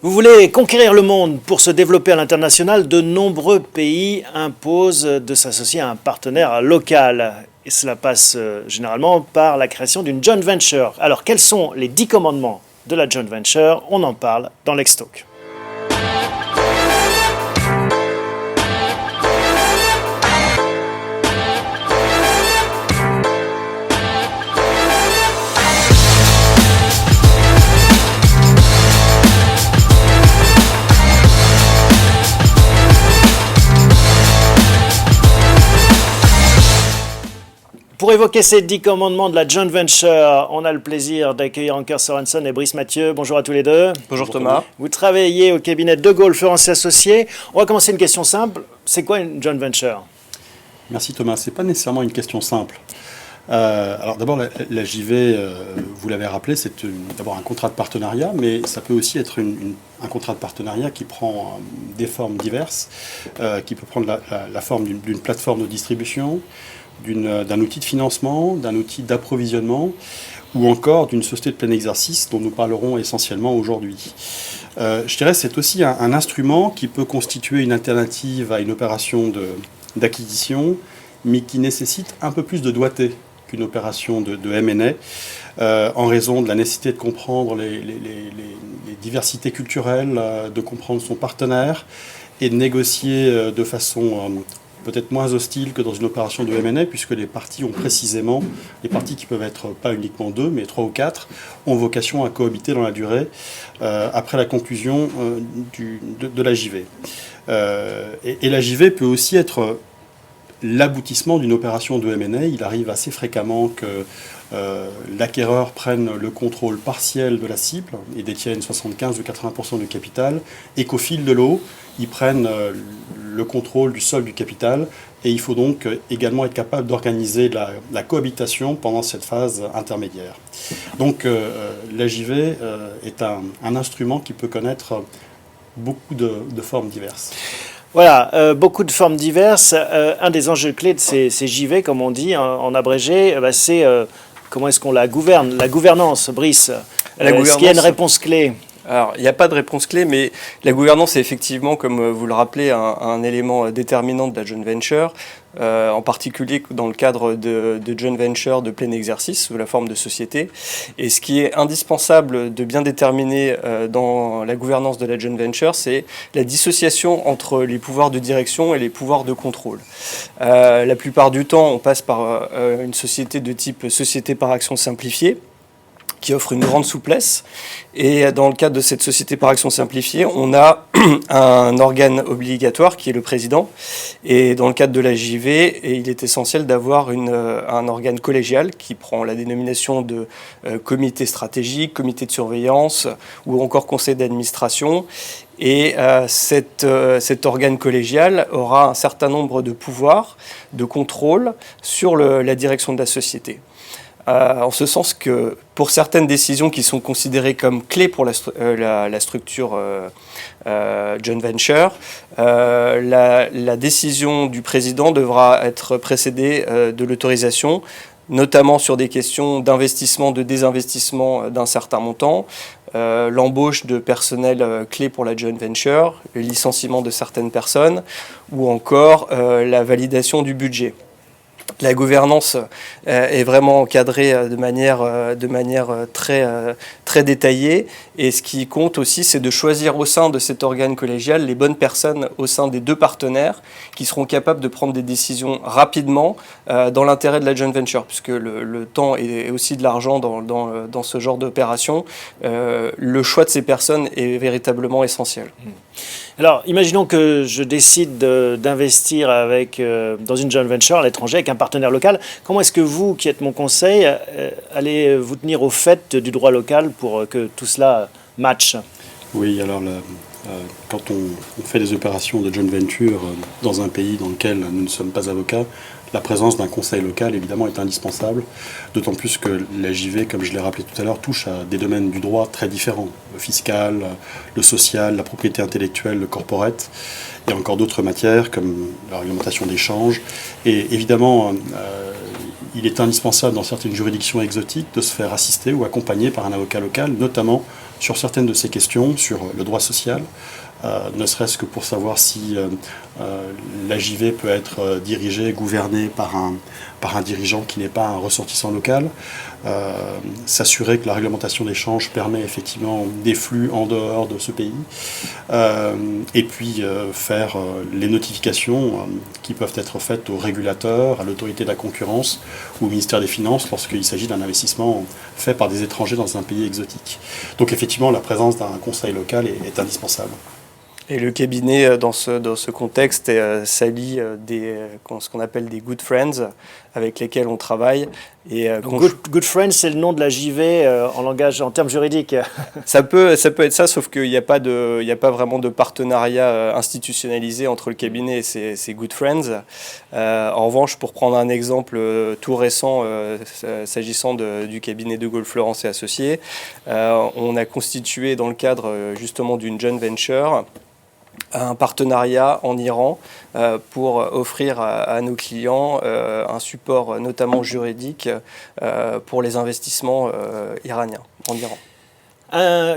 Vous voulez conquérir le monde pour se développer à l'international. De nombreux pays imposent de s'associer à un partenaire local. Et cela passe généralement par la création d'une joint venture. Alors, quels sont les 10 commandements de la joint venture? On en parle dans l'Extalk. Pour évoquer ces 10 commandements de la joint venture, on a le plaisir d'accueillir Anker Sorensen et Brice Mathieu. Bonjour à tous les deux. Bonjour Thomas. Vous travaillez au cabinet de Gaulle Florence Associés. On va commencer une question simple. C'est quoi une joint venture? Merci Thomas. Ce n'est pas nécessairement une question simple. Alors d'abord, la JV, vous l'avez rappelé, c'est d'abord un contrat de partenariat, mais ça peut aussi être un contrat de partenariat qui prend des formes diverses, qui peut prendre la forme d'une plateforme de distribution, d'un outil de financement, d'un outil d'approvisionnement ou encore d'une société de plein exercice dont nous parlerons essentiellement aujourd'hui. Je dirais que c'est aussi un instrument qui peut constituer une alternative à une opération d'acquisition, mais qui nécessite un peu plus de doigté qu'une opération de M&A, en raison de la nécessité de comprendre les diversités culturelles, de comprendre son partenaire et de négocier de façon peut-être moins hostile que dans une opération de M&A, puisque les parties qui peuvent être pas uniquement 2, mais 3 ou 4, ont vocation à cohabiter dans la durée après la conclusion de la JV. Et la JV peut aussi être l'aboutissement d'une opération de M&A. Il arrive assez fréquemment que l'acquéreur prenne le contrôle partiel de la cible et détienne 75 ou 80% du capital, et qu'au fil de l'eau, ils prennent le contrôle du sol du capital, et il faut donc également être capable d'organiser la cohabitation pendant cette phase intermédiaire. Donc la JV est un instrument qui peut connaître beaucoup de formes diverses. Voilà, beaucoup de formes diverses. Un des enjeux clés de ces JV, comme on dit en abrégé, c'est comment est-ce qu'on la gouverne, la gouvernance, Brice. Est-ce qu'il y a une réponse clé? Alors, il n'y a pas de réponse clé, mais la gouvernance est effectivement, comme vous le rappelez, un élément déterminant de la joint venture, en particulier dans le cadre de joint venture de plein exercice sous la forme de société. Et ce qui est indispensable de bien déterminer dans la gouvernance de la joint venture, c'est la dissociation entre les pouvoirs de direction et les pouvoirs de contrôle. La plupart du temps, on passe par une société de type société par action simplifiée, qui offre une grande souplesse. Et dans le cadre de cette société par action simplifiée, on a un organe obligatoire qui est le président. Et dans le cadre de la JV, il est essentiel d'avoir un organe collégial qui prend la dénomination de comité stratégique, comité de surveillance ou encore conseil d'administration. Et cet organe collégial aura un certain nombre de pouvoirs de contrôle sur la direction de la société. En ce sens que pour certaines décisions qui sont considérées comme clés pour la structure joint venture, la décision du président devra être précédée de l'autorisation, notamment sur des questions d'investissement, de désinvestissement d'un certain montant, l'embauche de personnel clé pour la joint venture, le licenciement de certaines personnes, ou encore la validation du budget. La gouvernance est vraiment encadrée de manière très détaillée, et ce qui compte aussi, c'est de choisir au sein de cet organe collégial les bonnes personnes au sein des deux partenaires qui seront capables de prendre des décisions rapidement dans l'intérêt de la joint venture, puisque le temps est aussi de l'argent dans ce genre d'opération. Le choix de ces personnes est véritablement essentiel. Alors, imaginons que je décide d'investir dans une joint venture à l'étranger avec un partenaire local. Comment est-ce que vous, qui êtes mon conseil, allez vous tenir au fait du droit local pour que tout cela matche? Oui, alors quand on fait des opérations de joint venture dans un pays dans lequel nous ne sommes pas avocats, la présence d'un conseil local, évidemment, est indispensable, d'autant plus que la JV, comme je l'ai rappelé tout à l'heure, touche à des domaines du droit très différents, le fiscal, le social, la propriété intellectuelle, le corporate, et encore d'autres matières comme la réglementation d'échange. Et évidemment, il est indispensable dans certaines juridictions exotiques de se faire assister ou accompagner par un avocat local, notamment sur certaines de ces questions, sur le droit social, ne serait-ce que pour savoir si la JV peut être dirigée, gouvernée par un dirigeant qui n'est pas un ressortissant local, s'assurer que la réglementation d'échange permet effectivement des flux en dehors de ce pays, et puis faire les notifications qui peuvent être faites aux régulateurs, à l'autorité de la concurrence ou au ministère des Finances lorsqu'il s'agit d'un investissement fait par des étrangers dans un pays exotique. Donc effectivement, la présence d'un conseil local est indispensable. Et le cabinet, dans ce contexte, s'allie ce qu'on appelle des good friends avec lesquels on travaille. Et, good friends, c'est le nom de la JV en termes juridiques. Ça peut être ça, sauf qu'il n'y a pas vraiment de partenariat institutionnalisé entre le cabinet et ces good friends. En revanche, pour prendre un exemple tout récent, s'agissant du cabinet de Gaulle Fleurance et Associés, on a constitué dans le cadre justement d'une joint venture un partenariat en Iran pour offrir à nos clients un support notamment juridique pour les investissements iraniens en Iran.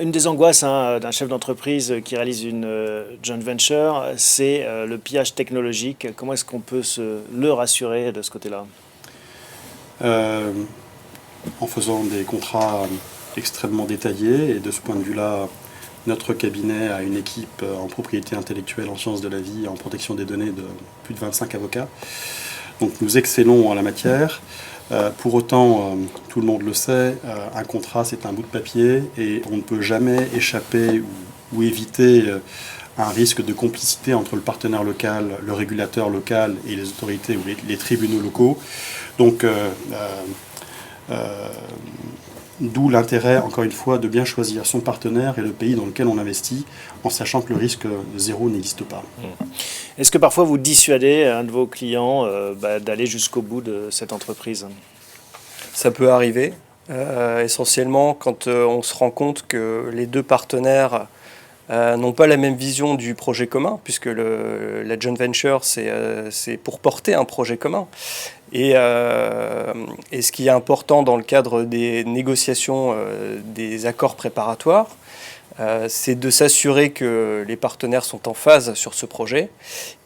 Une des angoisses d'un chef d'entreprise qui réalise une joint venture, c'est le pillage technologique. Comment est-ce qu'on peut le rassurer de ce côté-là ? En faisant des contrats extrêmement détaillés, et de ce point de vue-là, notre cabinet a une équipe en propriété intellectuelle, en sciences de la vie, en protection des données de plus de 25 avocats. Donc nous excellons en la matière. Pour autant, tout le monde le sait, un contrat c'est un bout de papier et on ne peut jamais échapper ou éviter un risque de complicité entre le partenaire local, le régulateur local et les autorités ou les tribunaux locaux. Donc d'où l'intérêt, encore une fois, de bien choisir son partenaire et le pays dans lequel on investit, en sachant que le risque zéro n'existe pas. Est-ce que parfois vous dissuadez un de vos clients d'aller jusqu'au bout de cette entreprise ? Ça peut arriver, essentiellement quand on se rend compte que les deux partenaires n'ont pas la même vision du projet commun, puisque la joint venture, c'est pour porter un projet commun. Et ce qui est important dans le cadre des négociations des accords préparatoires, c'est de s'assurer que les partenaires sont en phase sur ce projet.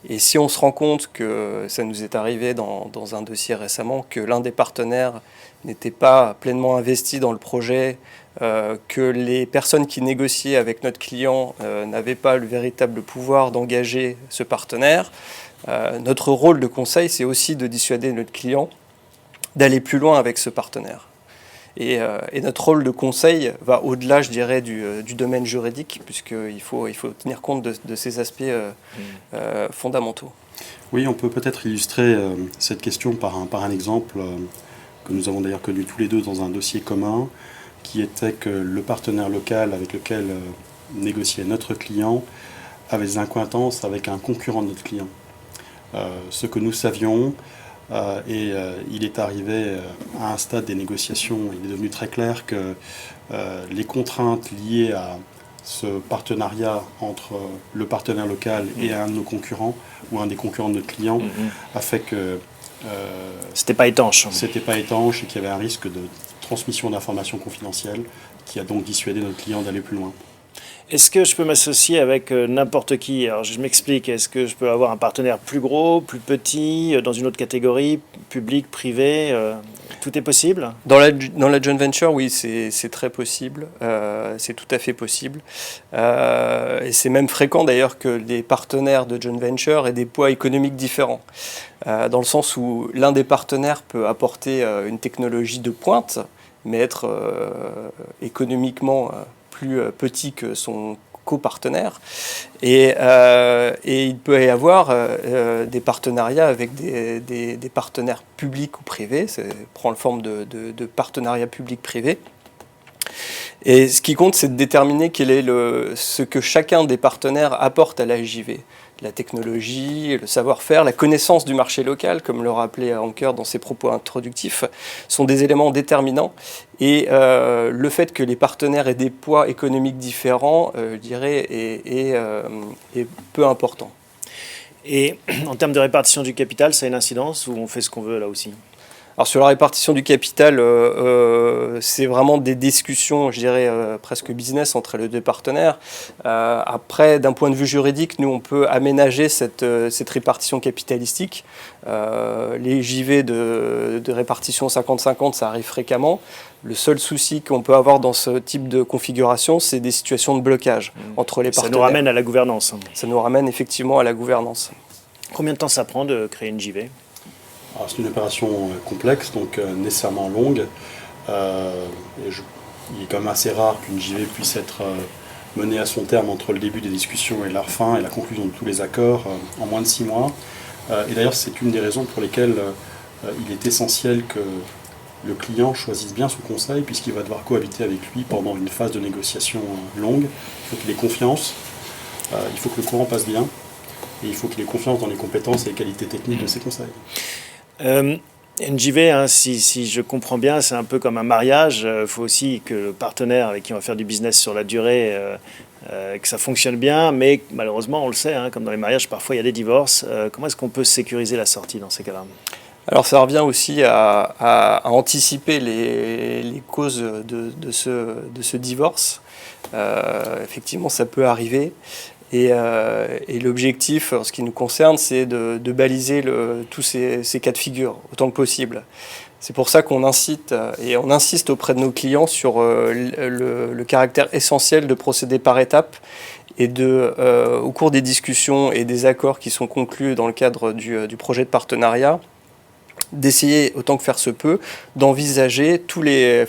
Et si on se rend compte que, ça nous est arrivé dans un dossier récemment, que l'un des partenaires n'était pas pleinement investi dans le projet, que les personnes qui négociaient avec notre client n'avaient pas le véritable pouvoir d'engager ce partenaire, notre rôle de conseil, c'est aussi de dissuader notre client d'aller plus loin avec ce partenaire. Et notre rôle de conseil va au-delà, je dirais, du domaine juridique, puisqu'il faut tenir compte de ces aspects fondamentaux. Oui, on peut peut-être illustrer cette question par un exemple que nous avons d'ailleurs connu tous les deux dans un dossier commun, qui était que le partenaire local avec lequel négociait notre client avait des accointances avec un concurrent de notre client. Ce que nous savions, il est arrivé à un stade des négociations, il est devenu très clair que les contraintes liées à ce partenariat entre le partenaire local et un de nos concurrents, ou un des concurrents de notre client, a fait que c'était pas étanche. C'était pas étanche et qu'il y avait un risque de transmission d'informations confidentielles qui a donc dissuadé notre client d'aller plus loin. Est-ce que je peux m'associer avec n'importe qui ? Alors je m'explique, est-ce que je peux avoir un partenaire plus gros, plus petit, dans une autre catégorie, public, privé tout est possible ? Dans la joint venture, oui, c'est très possible, c'est tout à fait possible. Et c'est même fréquent d'ailleurs que les partenaires de joint venture aient des poids économiques différents. Dans le sens où l'un des partenaires peut apporter une technologie de pointe, mais être économiquement plus petit que son copartenaire. Et il peut y avoir des partenariats avec des partenaires publics ou privés, ça prend la forme de partenariats public-privé. Et ce qui compte, c'est de déterminer quel est ce que chacun des partenaires apporte à la JV. La technologie, le savoir-faire, la connaissance du marché local, comme le rappelait Anker dans ses propos introductifs, sont des éléments déterminants. Et le fait que les partenaires aient des poids économiques différents, je dirais, est peu important. Et en termes de répartition du capital, ça a une incidence ou on fait ce qu'on veut là aussi ? Alors sur la répartition du capital, c'est vraiment des discussions, je dirais, presque business entre les deux partenaires. Après, d'un point de vue juridique, nous, on peut aménager cette répartition capitalistique. Les JV de répartition 50-50, ça arrive fréquemment. Le seul souci qu'on peut avoir dans ce type de configuration, c'est des situations de blocage entre les partenaires. Ça nous ramène à la gouvernance. Ça nous ramène effectivement à la gouvernance. Combien de temps ça prend de créer une JV ? Alors, c'est une opération complexe, donc nécessairement longue. Il est quand même assez rare qu'une JV puisse être menée à son terme entre le début des discussions et leur fin et la conclusion de tous les accords en moins de 6 mois. Et d'ailleurs, c'est une des raisons pour lesquelles il est essentiel que le client choisisse bien son conseil, puisqu'il va devoir cohabiter avec lui pendant une phase de négociation longue. Il faut qu'il ait confiance, il faut que le courant passe bien, et il faut qu'il ait confiance dans les compétences et les qualités techniques de ses conseils. Une JV, hein, si je comprends bien, c'est un peu comme un mariage. Il faut aussi que le partenaire avec qui on va faire du business sur la durée, que ça fonctionne bien. Mais malheureusement, on le sait, hein, comme dans les mariages, parfois il y a des divorces. Comment est-ce qu'on peut sécuriser la sortie dans ces cas-là ? Alors ça revient aussi à anticiper les causes de ce divorce. Effectivement, ça peut arriver. Et l'objectif, en ce qui nous concerne, c'est de baliser tous ces cas de figure autant que possible. C'est pour ça qu'on incite et on insiste auprès de nos clients sur le caractère essentiel de procéder par étapes et au cours des discussions et des accords qui sont conclus dans le cadre du projet de partenariat, d'essayer, autant que faire se peut, d'envisager tous les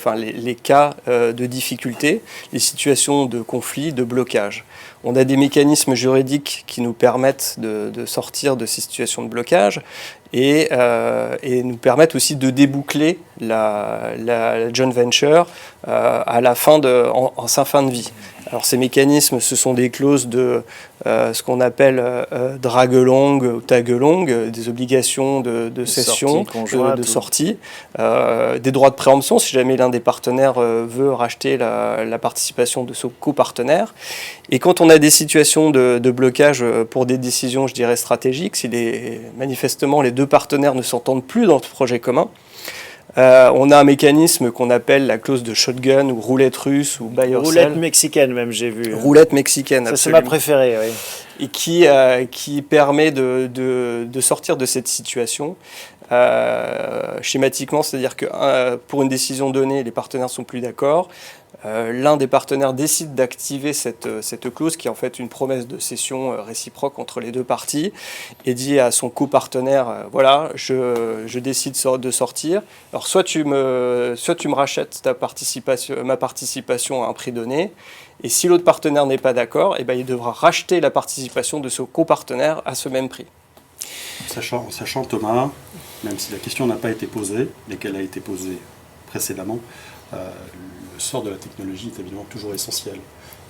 cas de difficulté, les situations de conflit, de blocage. On a des mécanismes juridiques qui nous permettent de sortir de ces situations de blocage et nous permettent aussi de déboucler la joint venture à la en sa fin de vie. Alors ces mécanismes, ce sont des clauses de ce qu'on appelle drag-along ou tag-along, des obligations de cession, de sortie, des droits de préemption si jamais l'un des partenaires veut racheter la participation de son copartenaire. Et quand on a des situations de blocage pour des décisions, je dirais, stratégiques, si manifestement les deux partenaires ne s'entendent plus dans le projet commun, on a un mécanisme qu'on appelle la clause de shotgun ou roulette russe ou buy or sell. Roulette mexicaine même, j'ai vu. Roulette mexicaine, ça, absolument. C'est ma préférée, oui. Et qui permet de sortir de cette situation. Schématiquement, c'est-à-dire que pour une décision donnée, les partenaires ne sont plus d'accord. L'un des partenaires décide d'activer cette clause qui est en fait une promesse de cession réciproque entre les deux parties et dit à son copartenaire voilà, je décide de sortir. Alors soit tu me rachètes ma participation à un prix donné, et si l'autre partenaire n'est pas d'accord, eh ben, il devra racheter la participation de son copartenaire à ce même prix. Sachant Thomas, même si la question n'a pas été posée, mais qu'elle a été posée précédemment, le sort de la technologie est évidemment toujours essentiel.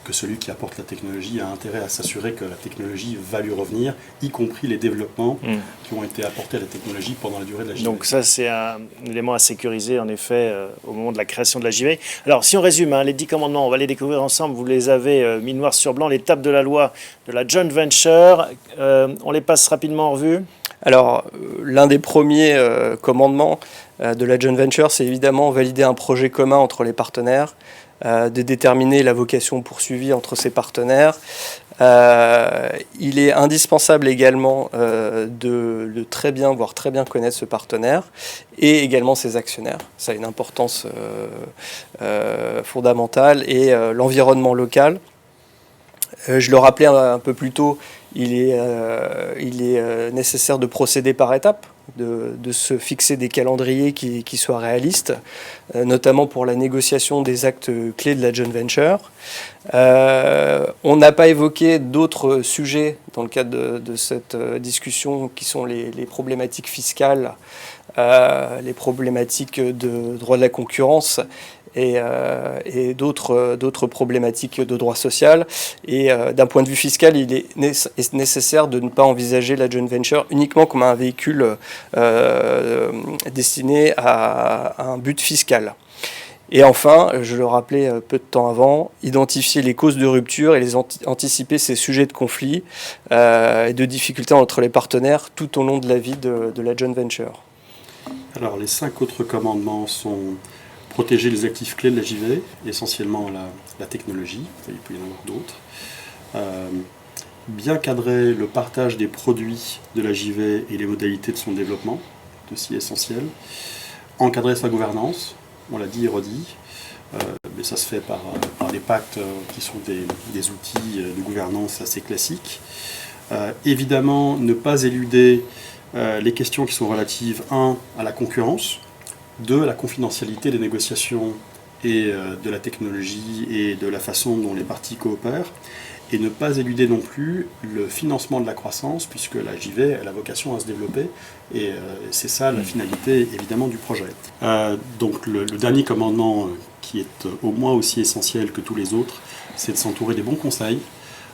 Que celui qui apporte la technologie a intérêt à s'assurer que la technologie va lui revenir, y compris les développements qui ont été apportés à la technologie pendant la durée de la JV. Donc ça, c'est un élément à sécuriser, en effet, au moment de la création de la JV. Alors, si on résume, hein, les 10 commandements, on va les découvrir ensemble. Vous les avez mis noir sur blanc, l'étape de la loi de la joint venture. On les passe rapidement en revue. Alors, l'un des premiers commandements de la joint venture, c'est évidemment valider un projet commun entre les partenaires, de déterminer la vocation poursuivie entre ces partenaires. Il est indispensable également de très bien, voire très bien connaître ce partenaire et également ses actionnaires. Ça a une importance fondamentale. Et l'environnement local, je le rappelais un peu plus tôt, il est nécessaire de procéder par étapes, de se fixer des calendriers qui soient réalistes, notamment pour la négociation des actes clés de la joint venture. On n'a pas évoqué d'autres sujets dans le cadre de cette discussion qui sont les problématiques fiscales, les problématiques de droit de la concurrence et d'autres problématiques de droit social. Et d'un point de vue fiscal, il est nécessaire de ne pas envisager la joint venture uniquement comme un véhicule destiné à un but fiscal. Et enfin, je le rappelais peu de temps avant, identifier les causes de rupture et anticiper ces sujets de conflit et de difficultés entre les partenaires tout au long de la vie de la joint venture. Alors, les 5 autres commandements sont protéger les actifs clés de la JV, essentiellement la technologie, il peut y en avoir d'autres. Bien cadrer le partage des produits de la JV et les modalités de son développement, c'est aussi essentiel. Encadrer sa gouvernance, on l'a dit et redit, mais ça se fait par des pactes qui sont des outils de gouvernance assez classiques. Évidemment, ne pas éluder les questions qui sont relatives, 1, à la concurrence, 2, à la confidentialité des négociations et de la technologie et de la façon dont les parties coopèrent, et ne pas éluder non plus le financement de la croissance, puisque la JV a la vocation à se développer, et c'est ça la finalité évidemment du projet. Donc le dernier commandement, qui est au moins aussi essentiel que tous les autres, c'est de s'entourer des bons conseils,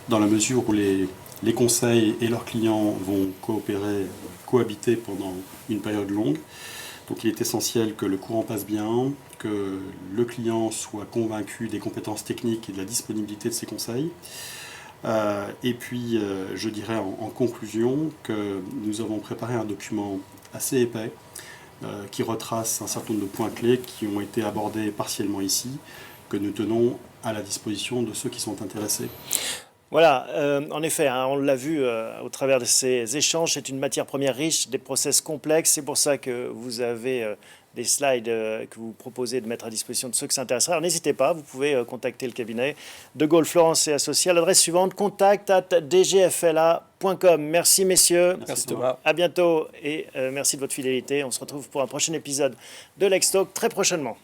dans la mesure où les conseils et leurs clients vont coopérer, cohabiter pendant une période longue. Donc il est essentiel que le courant passe bien, que le client soit convaincu des compétences techniques et de la disponibilité de ses conseils. Et puis, je dirais en conclusion que nous avons préparé un document assez épais qui retrace un certain nombre de points clés qui ont été abordés partiellement ici, que nous tenons à la disposition de ceux qui sont intéressés. Voilà, en effet, hein, on l'a vu au travers de ces échanges, c'est une matière première riche, des process complexes. C'est pour ça que vous avez des slides que vous proposez de mettre à disposition de ceux qui s'intéresseraient. Alors n'hésitez pas, vous pouvez contacter le cabinet de Gaulle Florence et Associés à l'adresse suivante, contact@dgfla.com. Merci messieurs. Merci Thomas. À bientôt et merci de votre fidélité. On se retrouve pour un prochain épisode de L'Extalk très prochainement.